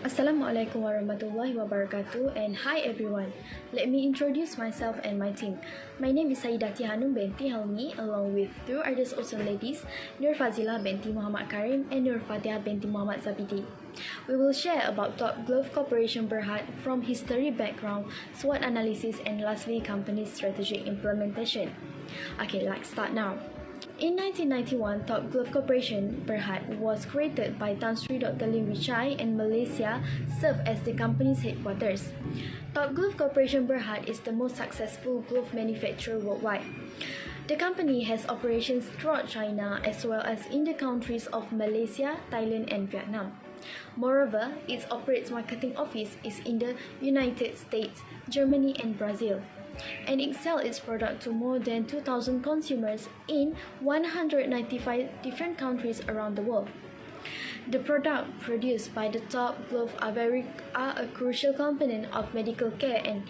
Assalamualaikum warahmatullahi wabarakatuh, and hi everyone. Let me introduce myself and my team. My name is HANUN binti Helmi, along with two others awesome ladies, FAZILAH binti Muhammad KARIM and FATIHAH binti Muhammad ZABIDI. We will share about Top Glove Corporation Berhad from history background, SWOT analysis, and lastly company strategic implementation. Okay, let's start now. In 1991, Top Glove Corporation Berhad was created by Tan Sri Dr. Lim Wichai, and Malaysia served as the company's headquarters. Top Glove Corporation Berhad is the most successful glove manufacturer worldwide. The company has operations throughout China as well as in the countries of Malaysia, Thailand, and Vietnam. Moreover, its operates marketing office is in the United States, Germany, and Brazil, and it sells its product to more than 2,000 consumers in 195 different countries around the world. The products produced by the Top Glove are a crucial component of medical care, and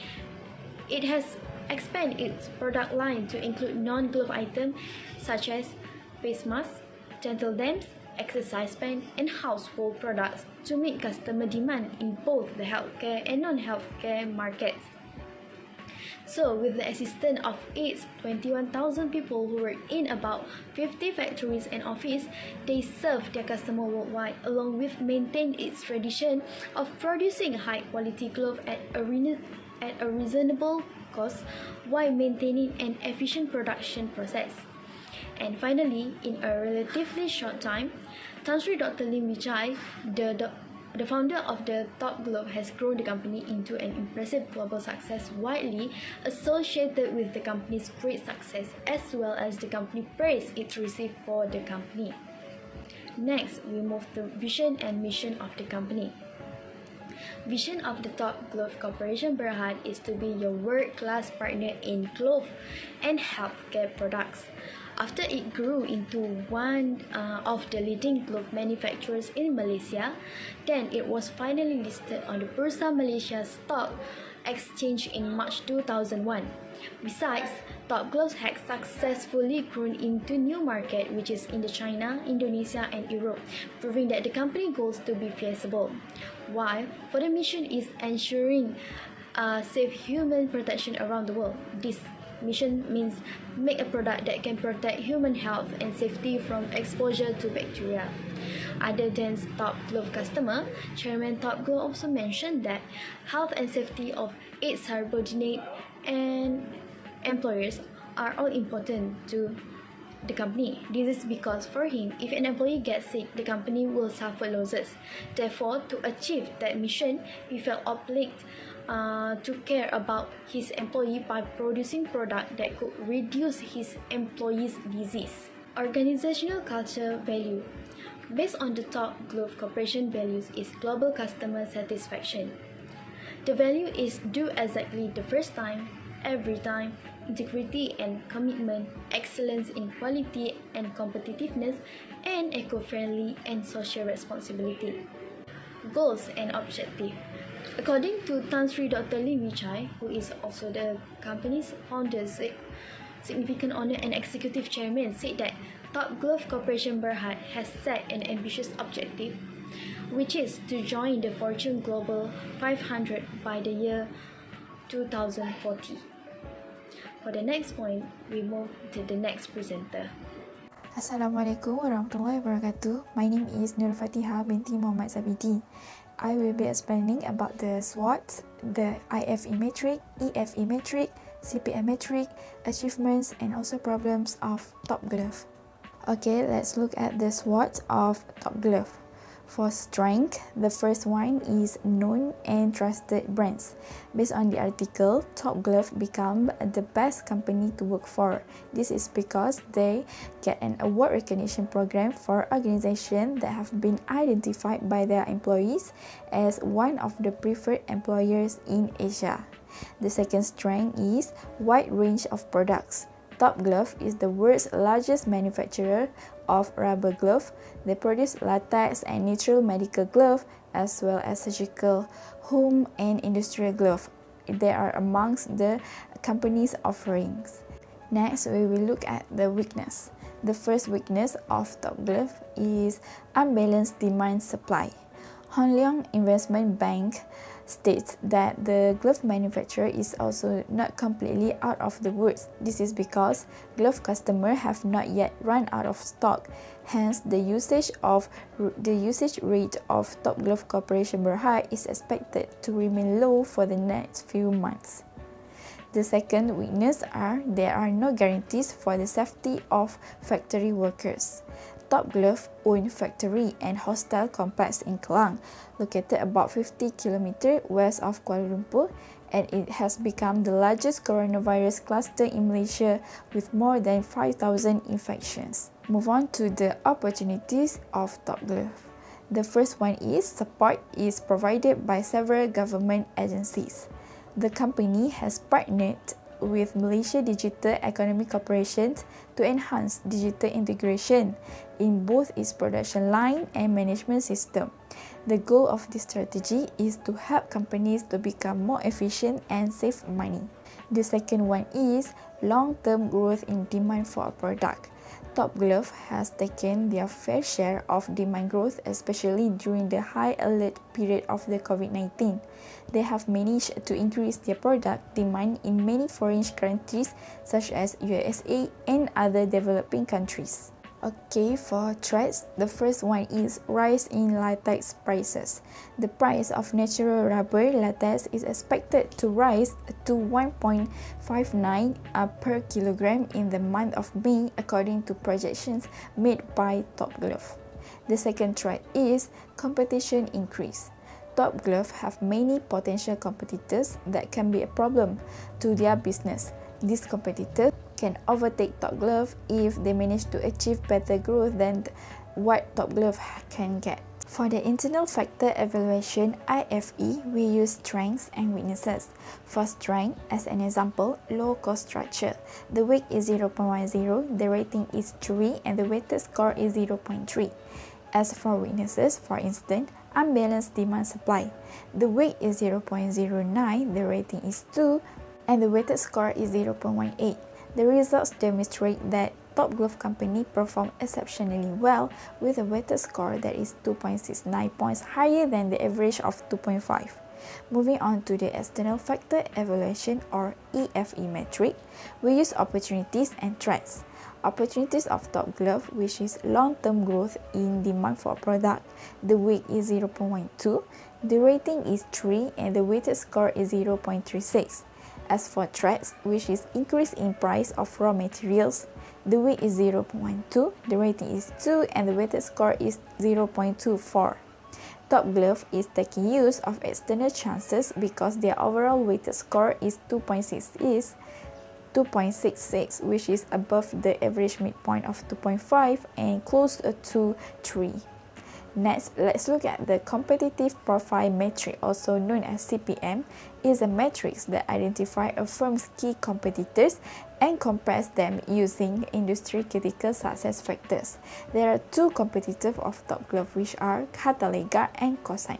it has expanded its product line to include non-glove items such as face masks, dental dams, exercise band, and household products to meet customer demand in both the healthcare and non-healthcare markets. So, with the assistance of its 21,000 people who work in about 50 factories and offices, they serve their customers worldwide, along with maintain its tradition of producing high-quality clothes at a reasonable cost while maintaining an efficient production process. And finally, in a relatively short time, Tan Sri Dr. Lim Wichai, the founder of the Top Glove, has grown the company into an impressive global success, widely associated with the company's great success, as well as the company praise it received for the company. Next, we move to vision and mission of the company. Vision of the Top Glove Corporation Berhad is to be your world-class partner in glove and healthcare products. After it grew into one of the leading glove manufacturers in Malaysia, then it was finally listed on the Bursa Malaysia Stock Exchange in March 2001. Besides, Top Gloves has successfully grown into new market, which is in China, Indonesia, and Europe, proving that the company goals to be feasible. While for the mission is ensuring safe human protection around the world. This mission means make a product that can protect human health and safety from exposure to bacteria. Other than Top Glove customer, Chairman Top Glove also mentioned that health and safety of its subordinate and employers are all important to the company. This is because for him, if an employee gets sick, the company will suffer losses. Therefore, to achieve that mission, he felt obliged to care about his employee by producing products that could reduce his employees' disease. Organizational culture value. Based on the Top Glove Corporation values is global customer satisfaction. The value is do exactly the first time, every time, integrity and commitment, excellence in quality and competitiveness, and eco-friendly and social responsibility. Goals and objective. According to Tan Sri Dr. Lim Wichai, who is also the company's founder, significant owner and executive chairman, said that Top Glove Corporation Berhad has set an ambitious objective, which is to join the Fortune Global 500 by the year 2040. For the next point, we move to the next presenter. Assalamualaikum warahmatullahi wabarakatuh. My name is FATIHAH binti Muhammad ZABIDI. I will be explaining about the SWOT, the IFE metric, EFE metric, CPM metric, achievements, and also problems of Top Glove. Okay, let's look at the SWOT of Top Glove. For strength, the first one is known and trusted brands. Based on the article, Top Glove become the best company to work for. This is because they get an award recognition program for organizations that have been identified by their employees as one of the preferred employers in Asia. The second strength is wide range of products. Top Glove is the world's largest manufacturer of rubber glove. They produce latex and neutral medical glove as well as surgical, home and industrial glove. They are amongst the company's offerings. Next, we will look at the weakness. The first weakness of Top Glove is unbalanced demand supply. Hon Leong Investment Bank states that the glove manufacturer is also not completely out of the woods. This is because glove customers have not yet run out of stock. Hence, the usage rate of Top Glove Corporation Berhad is expected to remain low for the next few months. The second weakness are there are no guarantees for the safety of factory workers. Top Glove own factory and hostel complex in Kelang, located about 50 km west of Kuala Lumpur, and it has become the largest coronavirus cluster in Malaysia with more than 5,000 infections. Move on to the opportunities of Top Glove. The first one is support is provided by several government agencies. The company has partnered with Malaysia Digital Economy Corporation to enhance digital integration in both its production line and management system. The goal of this strategy is to help companies to become more efficient and save money. The second one is long-term growth in demand for a product. Top Glove has taken their fair share of demand growth, especially during the high alert period of the COVID-19. They have managed to increase their product demand in many foreign countries such as USA and other developing countries. Okay, for threats, the first one is rise in latex prices. The price of natural rubber latex is expected to rise to 1.59 per kilogram in the month of May, according to projections made by Top Glove. The second threat is competition increase. Top Glove have many potential competitors that can be a problem to their business. These competitors can overtake Top Glove if they manage to achieve better growth than what Top Glove can get. For the internal factor evaluation IFE, we use strengths and weaknesses. For strength, as an example, low cost structure. The weight is 0.10, the rating is 3, and the weighted score is 0.3. As for weaknesses, for instance, unbalanced demand supply. The weight is 0.09, the rating is 2, and the weighted score is 0.18. The results demonstrate that Top Glove Company performed exceptionally well with a weighted score that is 2.69 points higher than the average of 2.5. Moving on to the external factor evaluation or EFE metric, we use opportunities and threats. Opportunities of Top Glove, which is long-term growth in demand for a product. The weight is 0.12, the rating is 3, and the weighted score is 0.36. As for threats, which is increase in price of raw materials, the weight is 0.12, the rating is 2, and the weighted score is 0.24. Top Glove is taking use of external chances because their overall weighted score is 2.66, which is above the average midpoint of 2.5 and close to 3. Next, let's look at the competitive profile metric, also known as CPM. Is a matrix that identifies a firm's key competitors and compares them using industry critical success factors. There are two competitors of Top Glove, which are Hatalega and Kosan.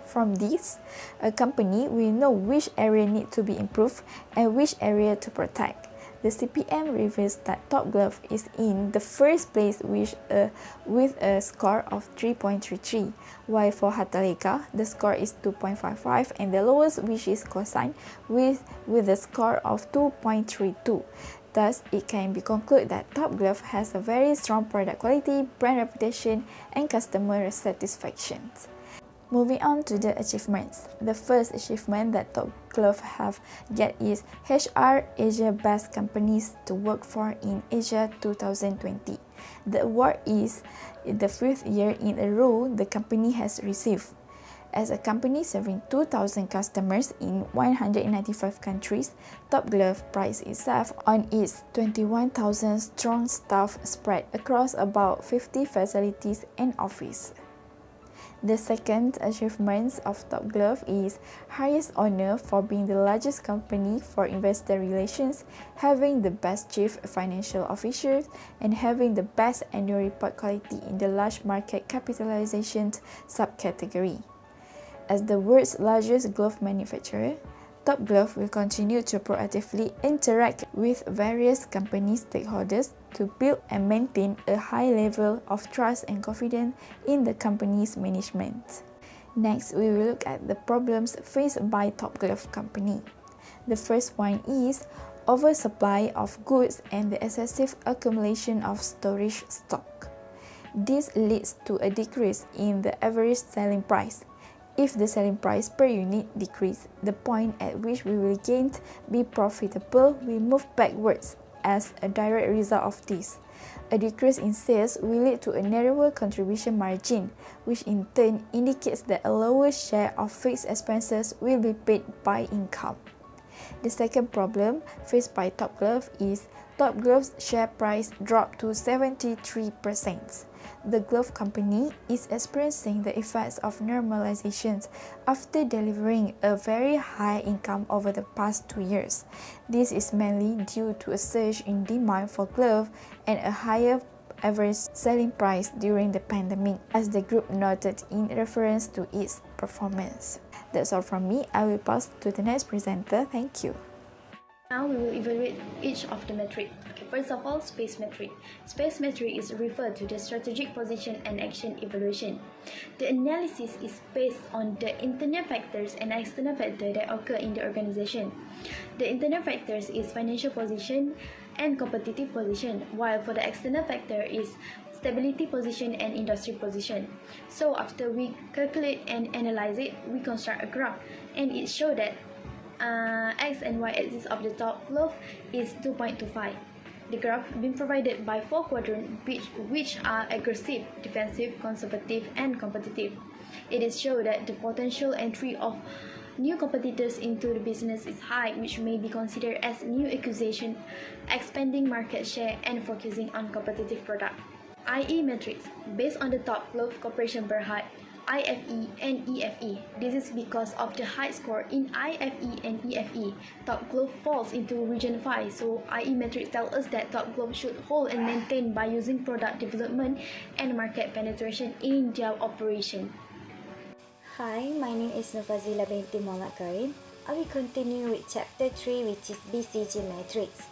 From this, a company will know which area need to be improved and which area to protect. The CPM reveals that Top Glove is in the first place with a score of 3.33, while for Hatalega, the score is 2.55, and the lowest, which is Kosan, with a score of 2.32. Thus, it can be concluded that Top Glove has a very strong product quality, brand reputation, and customer satisfaction. Moving on to the achievements. The first achievement that Top Glove have get is HR Asia Best Companies to Work For in Asia 2020. The award is the 5th year in a row the company has received. As a company serving 2,000 customers in 195 countries, Top Glove prides itself on its 21,000 strong staff spread across about 50 facilities and offices. The second achievement of Top Glove is highest honor for being the largest company for investor relations, having the best chief financial officer, and having the best annual report quality in the large market capitalization subcategory. As the world's largest glove manufacturer, Top Glove will continue to proactively interact with various company stakeholders to build and maintain a high level of trust and confidence in the company's management. Next, we will look at the problems faced by Top Glove Company. The first one is oversupply of goods and the excessive accumulation of storage stock. This leads to a decrease in the average selling price. If the selling price per unit decrease, the point at which we will gain be profitable will move backwards as a direct result of this. A decrease in sales will lead to a narrower contribution margin, which in turn indicates that a lower share of fixed expenses will be paid by income. The second problem faced by Top Glove is Top Glove's share price dropped to 73%. The glove company is experiencing the effects of normalizations after delivering a very high income over the past 2 years. This is mainly due to a surge in demand for gloves and a higher average selling price during the pandemic, as the group noted in reference to its performance. That's all from me. I will pass to the next presenter. Thank you. Now we will evaluate each of the metric. Okay, first of all, space metric. Space metric is referred to the strategic position and action evaluation. The analysis is based on the internal factors and external factors that occur in the organization. The internal factors is financial position and competitive position, while for the external factor is stability position and industry position. So after we calculate and analyze it, we construct a graph, and it shows that X and Y axis of the Top Glove is 2.25. The graph been provided by 4 quadrants which are aggressive, defensive, conservative, and competitive. It is shown that the potential entry of new competitors into the business is high, which may be considered as new acquisition, expanding market share, and focusing on competitive product. IE metrics based on the Top Glove Corporation Berhad, IFE and EFE. This is because of the high score in IFE and EFE. Top Glove falls into region 5, so IE metrics tell us that Top Glove should hold and maintain by using product development and market penetration in their operation. Hi, my name is FAZILAH binti Muhammad KARIM. I will continue with chapter 3, which is BCG matrix.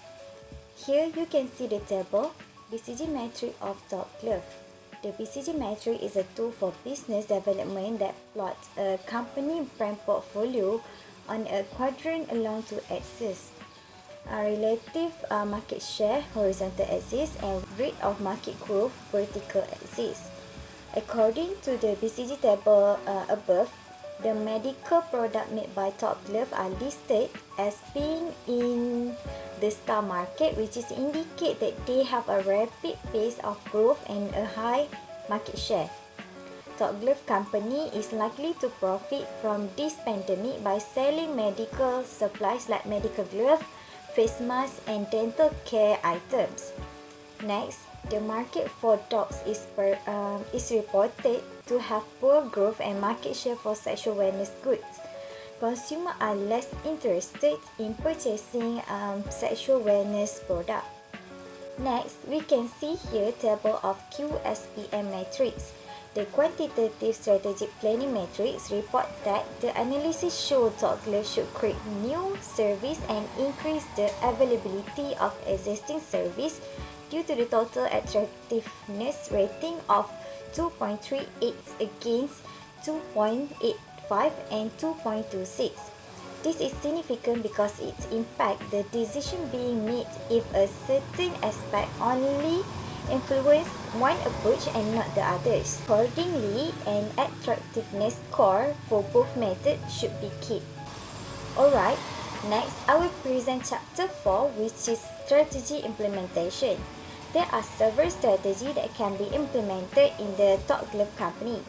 Here you can see the table BCG matrix of Top Glove. The BCG matrix is a tool for business development that plots a company brand portfolio on a quadrant along two axes: relative market share, horizontal axis, and rate of market growth, vertical axis. According to the BCG table above, the medical product made by Top Glove are listed as being in the star market, which is indicate that they have a rapid pace of growth and a high market share. Top Glove Company is likely to profit from this pandemic by selling medical supplies like medical gloves, face masks, and dental care items. Next, the market for dogs is reported to have poor growth and market share for sexual wellness goods. Consumers are less interested in purchasing sexual wellness products. Next, we can see here table of QSPM matrix. The quantitative strategic planning matrix report that the analysis shows Top Glove should create new service and increase the availability of existing service due to the total attractiveness rating of 2.38 against 2.85 and 2.26. This is significant because it impacts the decision being made if a certain aspect only influence one approach and not the others. Accordingly, an attractiveness score for both methods should be kept. Alright, next I will present chapter 4, which is strategy implementation. There are several strategies that can be implemented in the Top Glove Company.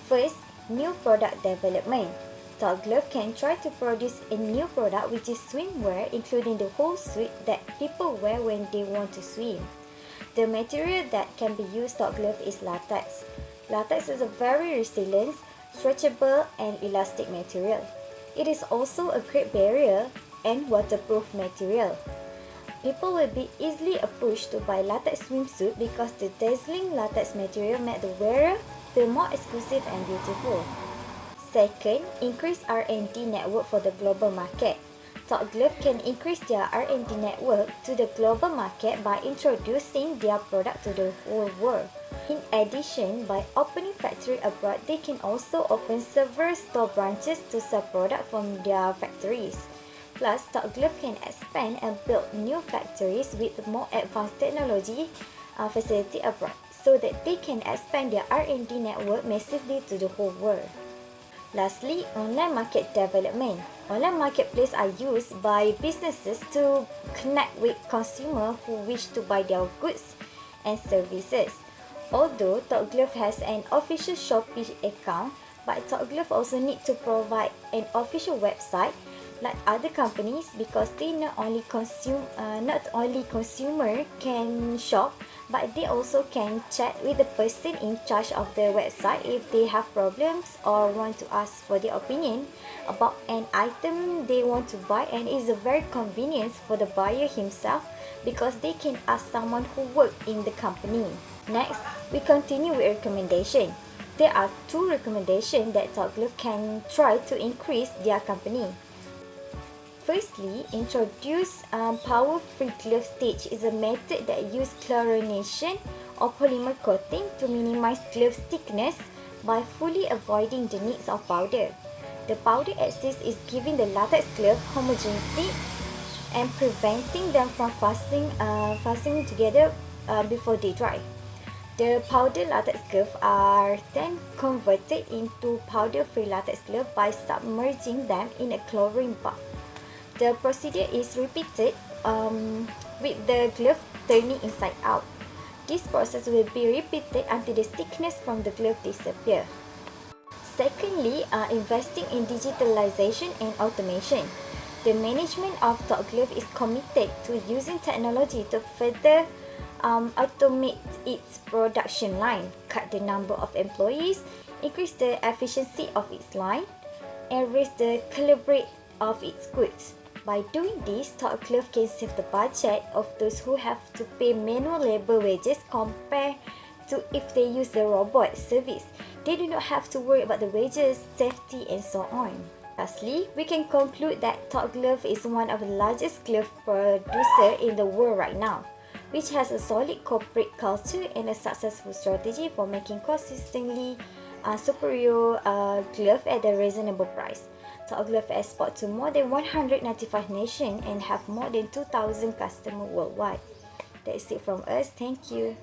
First, new product development. Top Glove can try to produce a new product which is swimwear, including the whole suit that people wear when they want to swim. The material that can be used Top Glove is latex. Latex is a very resilient, stretchable, and elastic material. It is also a great barrier and waterproof material. People will be easily approached to buy latex swimsuit because the dazzling latex material makes the wearer feel more exclusive and beautiful. Second, increase R&D network for the global market. Top Glove can increase their R&D network to the global market by introducing their product to the whole world. In addition, by opening factory abroad, they can also open several store branches to sell product from their factories. Plus, Top Glove can expand and build new factories with more advanced technology facility abroad, so that they can expand their R&D network massively to the whole world. Lastly, online market development. Online marketplaces are used by businesses to connect with consumers who wish to buy their goods and services. Although Top Glove has an official Shopee account, but Top Glove also need to provide an official website like other companies, because they not only consumer can shop, but they also can chat with the person in charge of the website if they have problems or want to ask for their opinion about an item they want to buy, and is a very convenience for the buyer himself because they can ask someone who work in the company. Next, we continue with recommendation. There are 2 recommendations that Top Glove can try to increase their company. Firstly, introduce power-free glove stitch is a method that uses chlorination or polymer coating to minimize glove thickness by fully avoiding the needs of powder. The powder axis is giving the latex glove homogeneity and preventing them from fastening together before they dry. The powder latex gloves are then converted into powder-free latex glove by submerging them in a chlorine bath. The procedure is repeated with the glove turning inside out. This process will be repeated until the thickness from the glove disappears. Secondly, investing in digitalization and automation. The management of Top Glove is committed to using technology to further automate its production line, cut the number of employees, increase the efficiency of its line, and raise the caliber of its goods. By doing this, Top Glove can save the budget of those who have to pay manual labor wages compared to if they use the robot service. They do not have to worry about the wages, safety, and so on. Lastly, we can conclude that Top Glove is one of the largest glove producers in the world right now, which has a solid corporate culture and a successful strategy for making consistently superior glove at a reasonable price. Top Glove export to more than 195 nations and have more than 2,000 customers worldwide. That's it from us. Thank you.